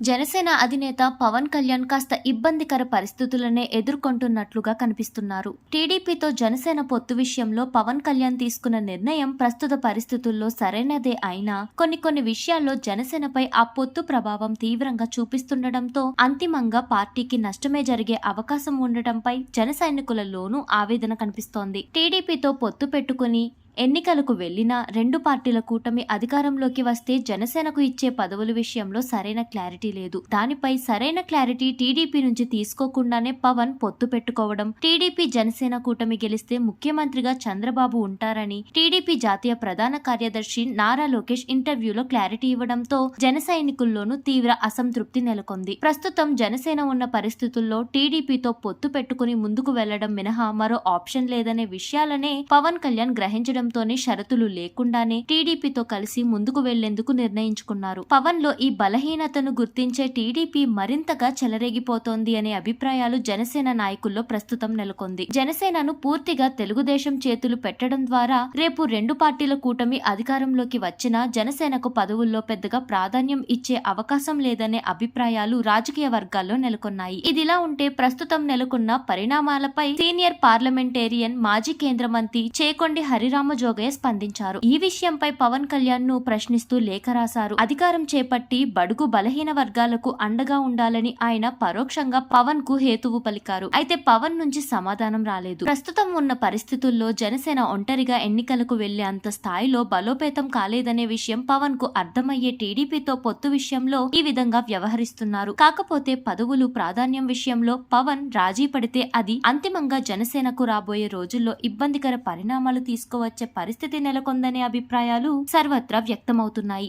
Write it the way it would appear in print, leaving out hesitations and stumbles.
జనసేన అధినేత పవన్ కళ్యాణ్ కాస్త ఇబ్బందికర పరిస్థితులనే ఎదుర్కొంటున్నట్లుగా కనిపిస్తున్నారు. టీడీపీతో జనసేన పొత్తు విషయంలో పవన్ కళ్యాణ్ తీసుకున్న నిర్ణయం ప్రస్తుత పరిస్థితుల్లో సరైనదే అయినా కొన్ని విషయాల్లో జనసేనపై ఆ పొత్తు ప్రభావం తీవ్రంగా చూపిస్తుండటంతో అంతిమంగా పార్టీకి నష్టమే జరిగే అవకాశం ఉండటంపై జన సైనికులలోనూ ఆవేదన కనిపిస్తోంది. టీడీపీతో పొత్తు పెట్టుకుని ఎన్నికలకు వెళ్లినా రెండు పార్టీల కూటమి అధికారంలోకి వస్తే జనసేనకు ఇచ్చే పదవుల విషయంలో సరైన క్లారిటీ లేదు. దానిపై సరైన క్లారిటీ టీడీపీ నుంచి తీసుకోకుండానే పవన్ పొత్తు పెట్టుకోవడం, టీడీపీ జనసేన కూటమి గెలిస్తే ముఖ్యమంత్రిగా చంద్రబాబు ఉంటారని టీడీపీ జాతీయ ప్రధాన కార్యదర్శి నారా లోకేష్ ఇంటర్వ్యూలో క్లారిటీ ఇవ్వడంతో జన సైనికుల్లోనూ తీవ్ర అసంతృప్తి నెలకొంది. ప్రస్తుతం జనసేన ఉన్న పరిస్థితుల్లో టీడీపీతో పొత్తు పెట్టుకుని ముందుకు వెళ్లడం మినహా మరో ఆప్షన్ లేదనే విషయాలనే పవన్ కళ్యాణ్ గ్రహించడం తోనే షరతులు లేకుండానే టీడీపీతో కలిసి ముందుకు వెళ్లేందుకు నిర్ణయించుకున్నారు. పవన్ లో ఈ బలహీనతను గుర్తించే టీడీపీ మరింతగా చెలరేగిపోతోంది అనే అభిప్రాయాలు జనసేన నాయకుల్లో ప్రస్తుతం నెలకొంది. జనసేనను పూర్తిగా తెలుగుదేశం చేతులు పెట్టడం ద్వారా రేపు రెండు పార్టీల కూటమి అధికారంలోకి వచ్చినా జనసేనకు పదవుల్లో పెద్దగా ప్రాధాన్యం ఇచ్చే అవకాశం లేదనే అభిప్రాయాలు రాజకీయ వర్గాల్లో నెలకొన్నాయి. ఇదిలా ఉంటే ప్రస్తుతం నెలకొన్న పరిణామాలపై సీనియర్ పార్లమెంటేరియన్ మాజీ కేంద్ర మంత్రి చేకొండి హరిరామ జోగయ్య స్పందించారు. ఈ విషయంపై పవన్ కళ్యాణ్ ను ప్రశ్నిస్తూ లేఖ రాశారు. అధికారం చేపట్టి బడుగు బలహీన వర్గాలకు అండగా ఉండాలని ఆయన పరోక్షంగా పవన్ కు హేతువు పలికారు. అయితే పవన్ నుంచి సమాధానం రాలేదు. ప్రస్తుతం ఉన్న పరిస్థితుల్లో జనసేన ఒంటరిగా ఎన్నికలకు వెళ్లే అంత స్థాయిలో బలోపేతం కాలేదనే విషయం పవన్ కు అర్థమయ్యే టీడీపీతో పొత్తు విషయంలో ఈ విధంగా వ్యవహరిస్తున్నారు. కాకపోతే పదవులు ప్రాధాన్యం విషయంలో పవన్ రాజీ పడితే అది అంతిమంగా జనసేనకు రాబోయే రోజుల్లో ఇబ్బందికర పరిణామాలు తీసుకువచ్చే పరిస్థితి నెలకొందనే అభిప్రాయాలు సర్వత్రా వ్యక్తమవుతున్నాయి.